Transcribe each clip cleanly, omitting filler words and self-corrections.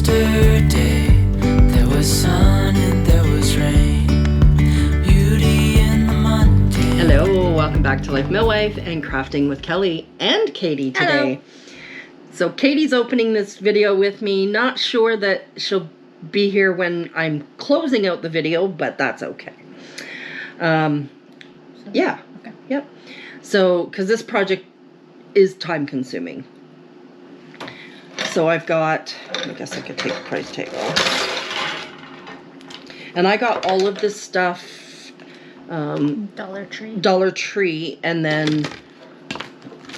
Yesterday there was sun and there was rain, beauty in the mundane. Hello, welcome back to Life Millwife and Crafting with Kelly and Katie today. Hello. So Katie's opening this video with me. Not sure that she'll be here when I'm closing out the video, but that's okay. Yeah. Okay. Yep. So, because this project is time consuming. So I've got, I guess I could take the price tag off. And I got all of this stuff Dollar Tree. Dollar Tree, and then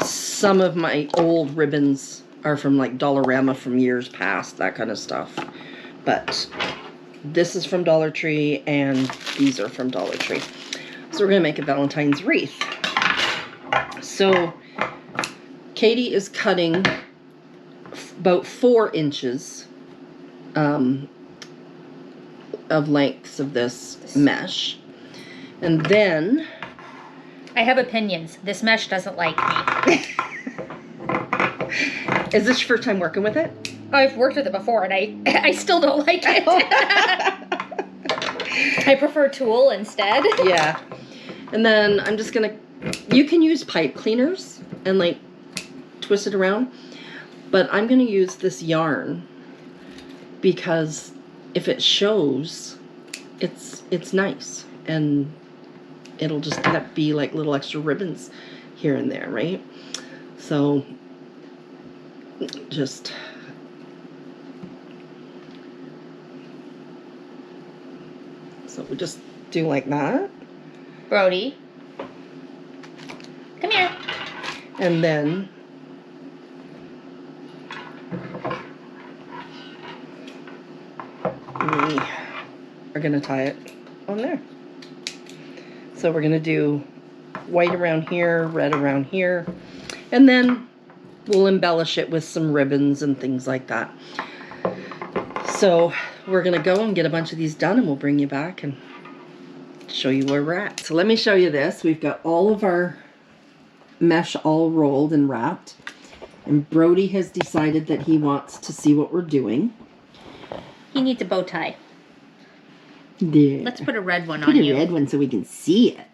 some of my old ribbons are from like Dollarama from years past, that kind of stuff. But this is from Dollar Tree and these are from Dollar Tree. So we're gonna make a Valentine's wreath. So Katie is cutting about 4 inches of lengths of this mesh. And then I have opinions. This mesh doesn't like me. is this your first time working with it? I've worked with it before and I still don't like it. I prefer tulle instead. Yeah. And then I'm just gonna, you can use pipe cleaners and like twist it around, but I'm gonna use this yarn because if it shows, it's nice, and it'll just be like little extra ribbons here and there, right? So just we just do like that. Brody, come here. And then we are going to tie it on there. So we're going to do white around here, red around here, and then we'll embellish it with some ribbons and things like that. So we're going to go and get a bunch of these done, and we'll bring you back and show you where we're at. So let me show you this. We've got all of our mesh all rolled and wrapped, and Brody has decided that he wants to see what we're doing. He needs a bow tie. Yeah. Let's put a red one Put on a you. red one so we can see it.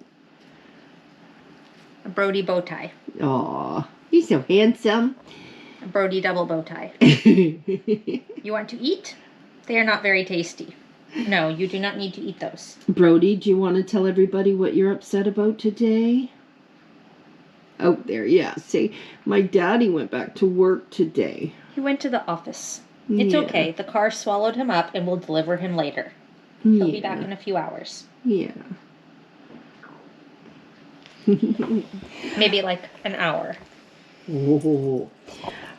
A Brody bow tie. Aw, he's so handsome. A Brody double bow tie. You want to eat? They are not very tasty. No, you do not need to eat those. Brody, do you want to tell everybody what you're upset about today? Oh, there, yeah. Say, my daddy went back to work today. He went to the office. It's Yeah. okay. The car swallowed him up and we'll deliver him later. He'll be back in a few hours. Yeah. Maybe like an hour. Oh.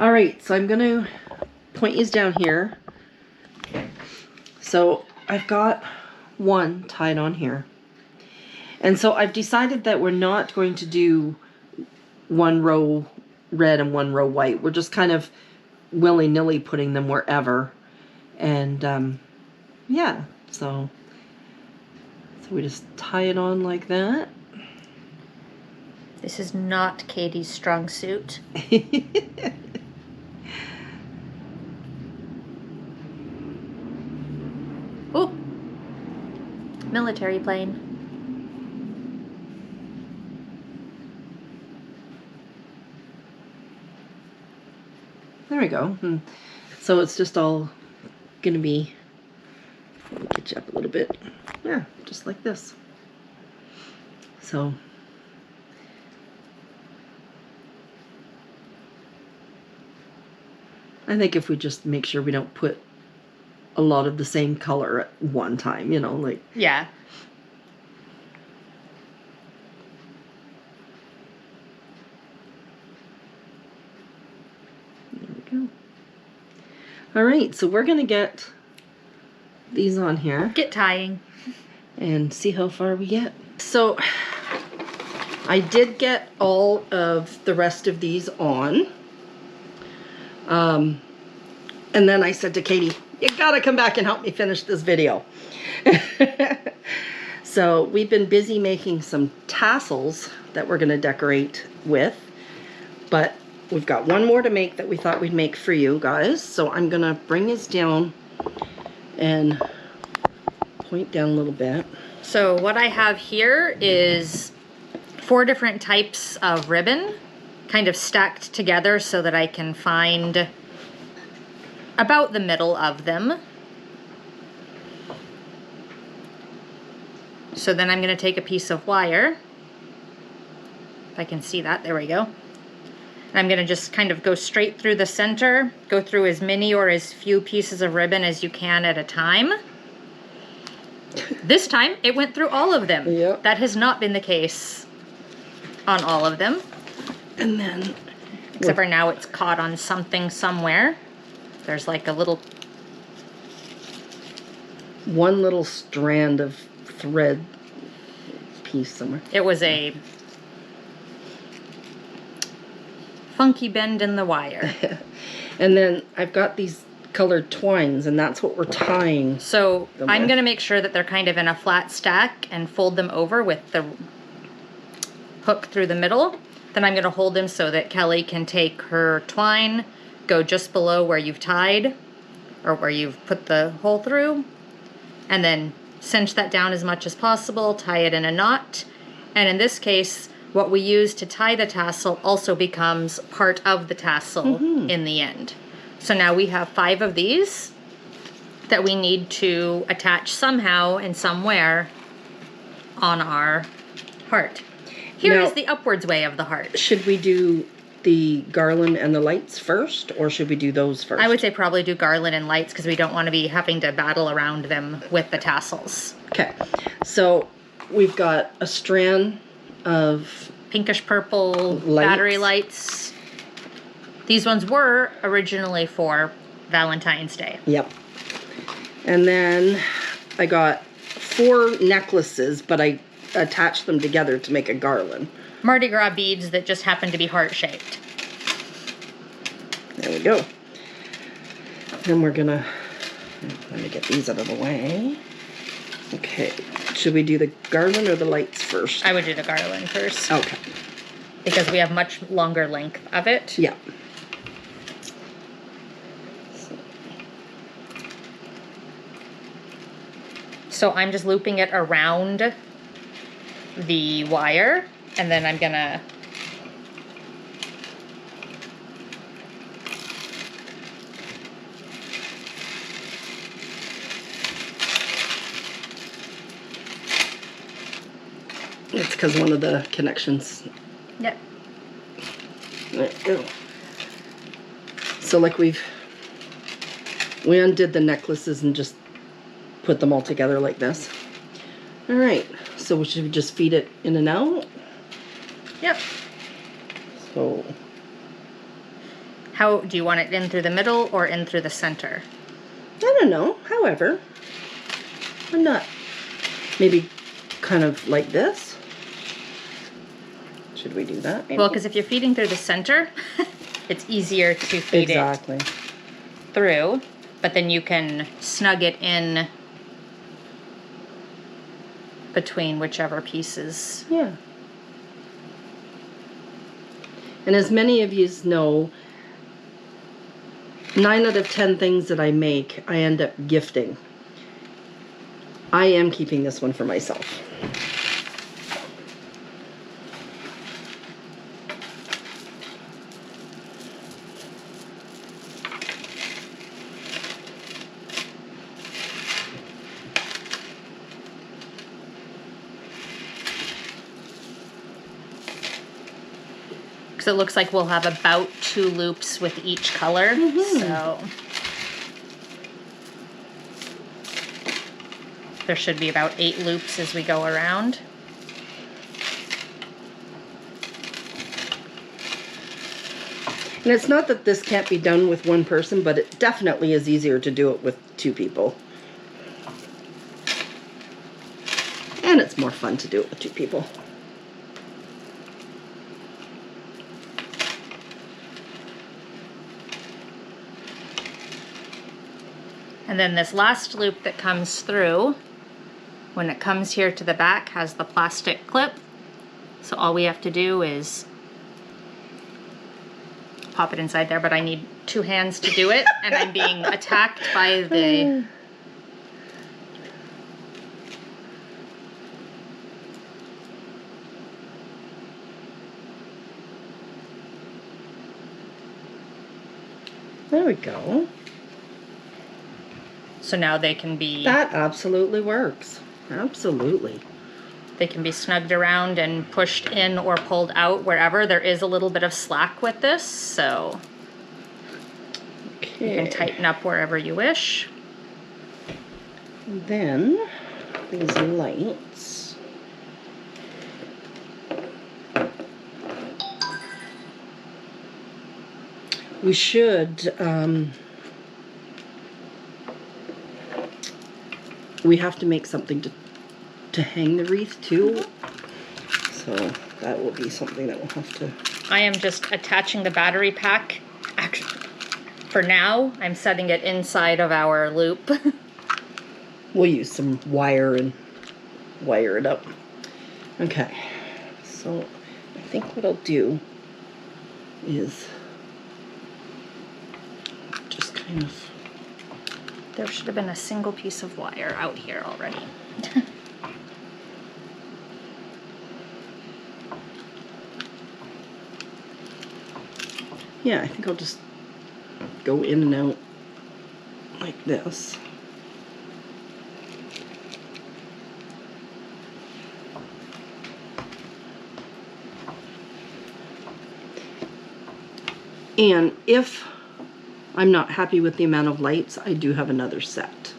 All right, so I'm going to point you down here. So I've got one tied on here. And so I've decided that we're not going to do one row red and one row white. We're just kind of willy-nilly putting them wherever. And yeah, so we just tie it on like that. This is not Katie's strong suit. Ooh. Military plane. There we go. So it's just all gonna be, let me get you up a little bit. Yeah, just like this. So I think if we just make sure we don't put a lot of the same color at one time, you know, like. Yeah. There we go. All right, so we're gonna get these on here Get tying. and see how far we get. So I did get all of the rest of these on. And then I said to Katie, you gotta come back and help me finish this video. So we've been busy making some tassels that we're gonna decorate with, but we've got one more to make that we thought we'd make for you guys. So I'm gonna bring this down and point down a little bit. So what I have here is 4 different types of ribbon kind of stacked together so that I can find about the middle of them. So then I'm going to take a piece of wire, if I can see that, there we go. And I'm going to just kind of go straight through the center, go through as many or as few pieces of ribbon as you can at a time. This time, it went through all of them. Yep. That has not been the case on all of them. And then, Except for now it's caught on something somewhere. There's like a little... one little strand of thread piece somewhere. It was a funky bend in the wire. And then I've got these colored twines, and that's what we're tying. So I'm with. going to make sure that they're kind of in a flat stack and fold them over with the hook through the middle. Then I'm going to hold them so that Kelly can take her twine, go just below where you've tied, or where you've put the hole through, and then cinch that down as much as possible, tie it in a knot. And in this case, what we use to tie the tassel also becomes part of the tassel in the end. So now we have 5 of these that we need to attach somehow and somewhere on our heart. Here Now, is the upwards way of the heart. should we do the garland and the lights first, or should we do those first? I would say probably do garland and lights because we don't want to be having to battle around them with the tassels. Okay, so we've got a strand of Pinkish purple Lights. battery lights. These ones were originally for Valentine's Day. Yep. And then I got 4 necklaces, but I attached them together to make a garland. Mardi Gras beads that just happen to be heart-shaped. There we go. Then we're gonna, let me get these out of the way. Okay, should we do the garland or the lights first? I would do the garland first Okay, because we have much longer length of it. yeah. So I'm just looping it around the wire, and then I'm gonna It's because one of the connections. Yep. There we go. So like we undid the necklaces and just put them all together like this. All right, so we should just feed it in and out. Yep. So How do you want it in through the middle or in through the center? I don't know, however, I'm not, maybe kind of like this. Should we do that? Maybe? Well, because if you're feeding through the center, it's easier to feed exactly. it through, but then you can snug it in between whichever pieces. Yeah. And as many of you know, 9 out of 10 things that I make, I end up gifting. I am keeping this one for myself. So it looks like we'll have about 2 loops with each color. So there should be about 8 loops as we go around. And it's not that this can't be done with one person, but it definitely is easier to do it with 2 people. And it's more fun to do it with 2 people. And then this last loop that comes through, when it comes here to the back, has the plastic clip. So all we have to do is pop it inside there, but I need 2 hands to do it, and I'm being attacked by the... There we go. So now they can be... That absolutely works. Absolutely. They can be snugged around and pushed in or pulled out wherever. There is a little bit of slack with this, so you can tighten up wherever you wish. Then these lights. We should, we have to make something to hang the wreath too. So that will be something that we'll have to... I am just attaching the battery pack. Actually, for now, I'm setting it inside of our loop. We'll use some wire and wire it up. Okay, so I think what I'll do is just kind of... There should have been a single piece of wire out here already. Yeah, I think I'll just go in and out like this. And if I'm not happy with the amount of lights, I do have another set.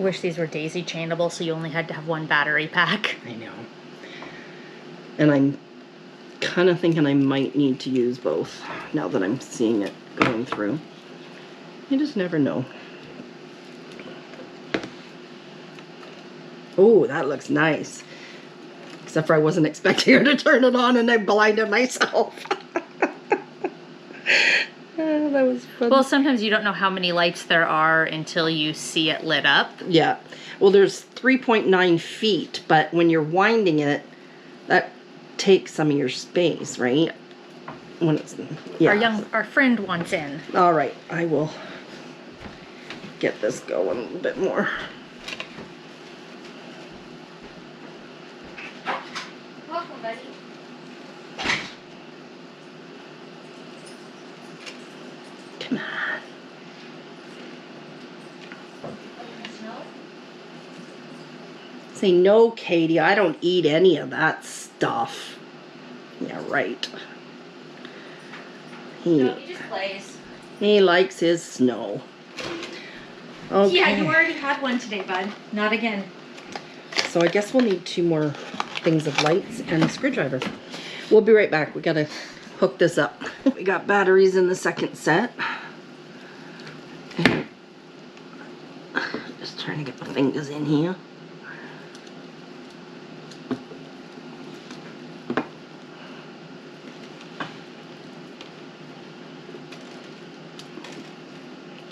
I wish these were daisy chainable so you only had to have 1 battery pack. I know. And I'm kind of thinking I might need to use both now that I'm seeing it going through. You just never know. Oh, that looks nice. Except for I wasn't expecting her to turn it on and I blinded myself. That was fun. Well, sometimes you don't know how many lights there are until you see it lit up. Yeah. Well, there's 3.9 feet, but when you're winding it, that takes some of your space, right? When it's... Yeah. Our friend wants in. All right. I will get this going a little bit more. Welcome, buddy. Come on. Say no, Katie. I don't eat any of that stuff. Yeah, right. No, he just plays. He likes his snow. Okay. Yeah, you already had one today, bud. Not again. So I guess we'll need 2 more things of lights and a screwdriver. We'll be right back. We gotta hook this up. We got batteries in the second set. Just trying to get my fingers in here.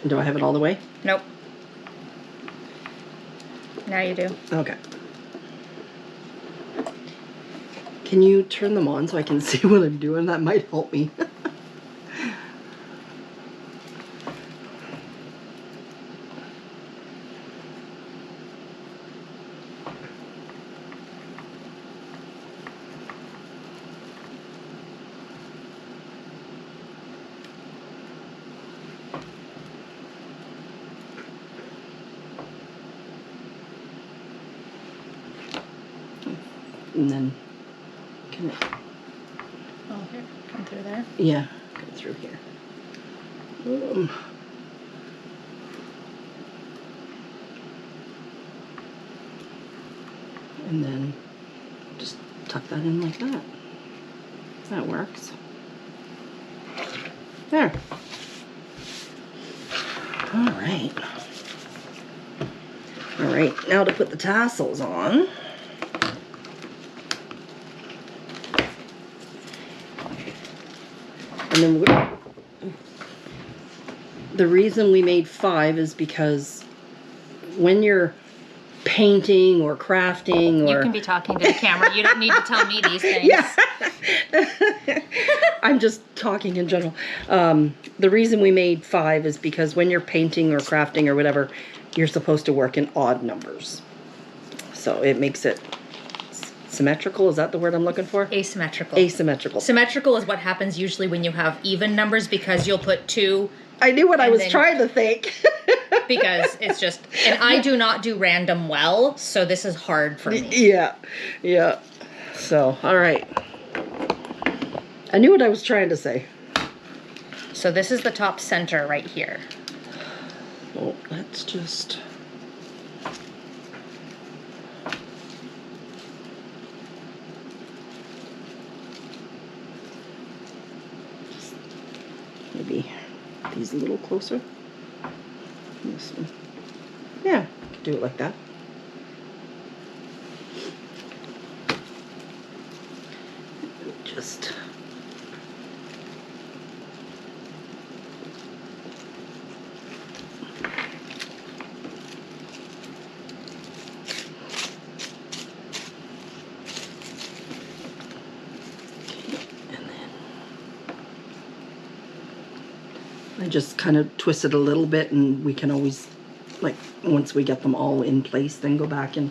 Do I have it all the way? Nope. Now you do. Okay. Can you turn them on so I can see what I'm doing? That might help me. And then can it... Oh, here. Come through there. Yeah, go through here. And then just tuck that in like that. That works. There. All right. All right, now to put the tassels on. And then the reason we made 5 is because when you're painting or crafting or... You can be talking to the camera. You don't need to tell me these things. Yeah. I'm just talking in general. The reason we made 5 is because when you're painting or crafting or whatever, you're supposed to work in odd numbers. So it makes it symmetrical. Is that the word I'm looking for? Asymmetrical. Asymmetrical. Symmetrical is what happens usually when you have even numbers, because you'll put 2. I knew what I was trying to think. Because it's just, and I do not do random well, so this is hard for me. Yeah, yeah. So, all right. I knew what I was trying to say. So this is the top center right here. Well, let's just... maybe these a little closer. This one. Yeah, do it like that. Just I just kind of twist it a little bit, and we can always, like, once we get them all in place, then go back and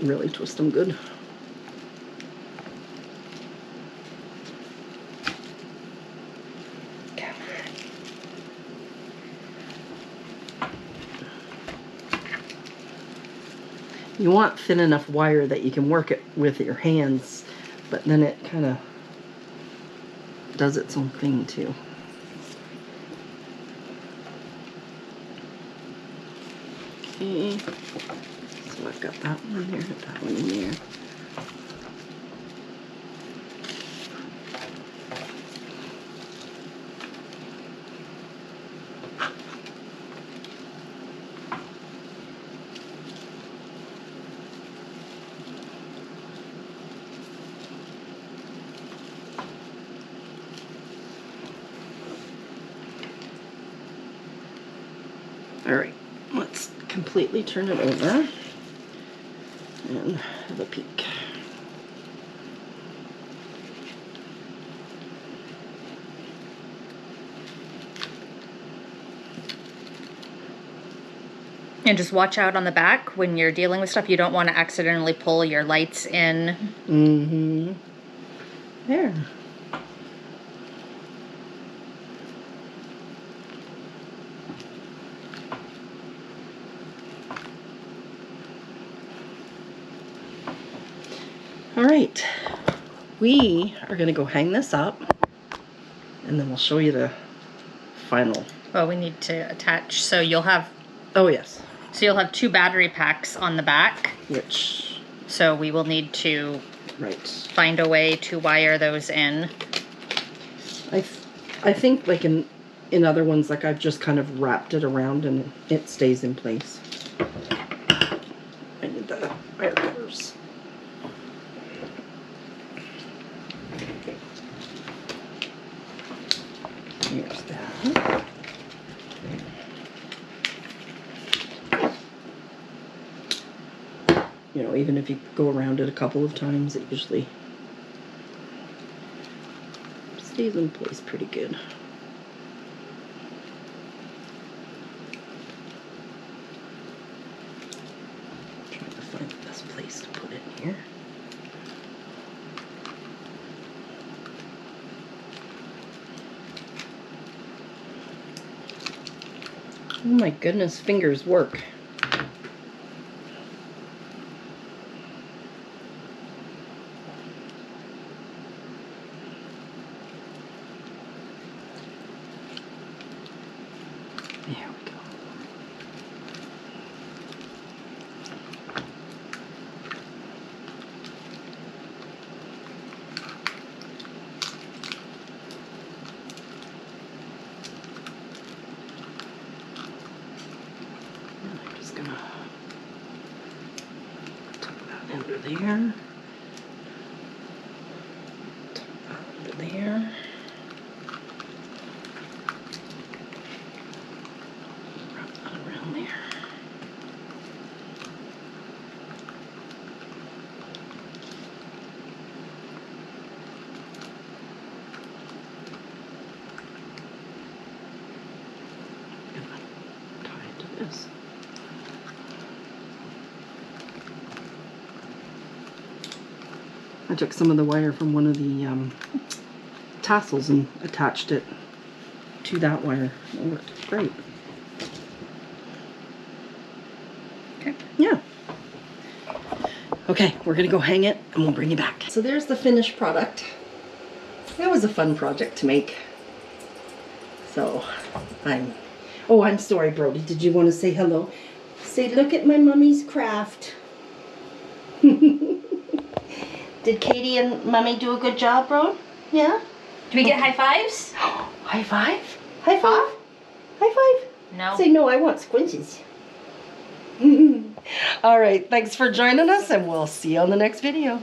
really twist them good. You want thin enough wire that you can work it with your hands, but then it kind of does its own thing too. Okay, so I've got that one there, that one in there. All right, let's completely turn it over and have a peek. And just watch out on the back when you're dealing with stuff. You don't want to accidentally pull your lights in. Mm-hmm. There. All right, we are going to go hang this up, and then we'll show you the final. Well, we need to attach. So you'll have. Oh yes. So you'll have 2 battery packs on the back. Which. So we will need to. Right. Find a way to wire those in. I think like in other ones, like I've just kind of wrapped it around and it stays in place. I need the wire cutters. Here's that. You know, even if you go around it a couple of times, it usually stays in place pretty good. Trying to find the best place to put it here. Oh my goodness, fingers work. There we go. And I'm just gonna tuck that under there. Tuck that under there. Wrap that around there. is. I took some of the wire from one of the tassels and attached it to that wire. It worked great. Okay. Yeah. Okay, we're gonna go hang it and we'll bring you back. So there's the finished product. That was a fun project to make. So I'm sorry, Brody. Did you want to say hello? Say, look at my mummy's craft. Did Katie and Mummy do a good job, bro? Yeah? Do we get high fives? High five? High five? High five? No. Say, no, I want squinches. All right, thanks for joining us, and we'll see you on the next video.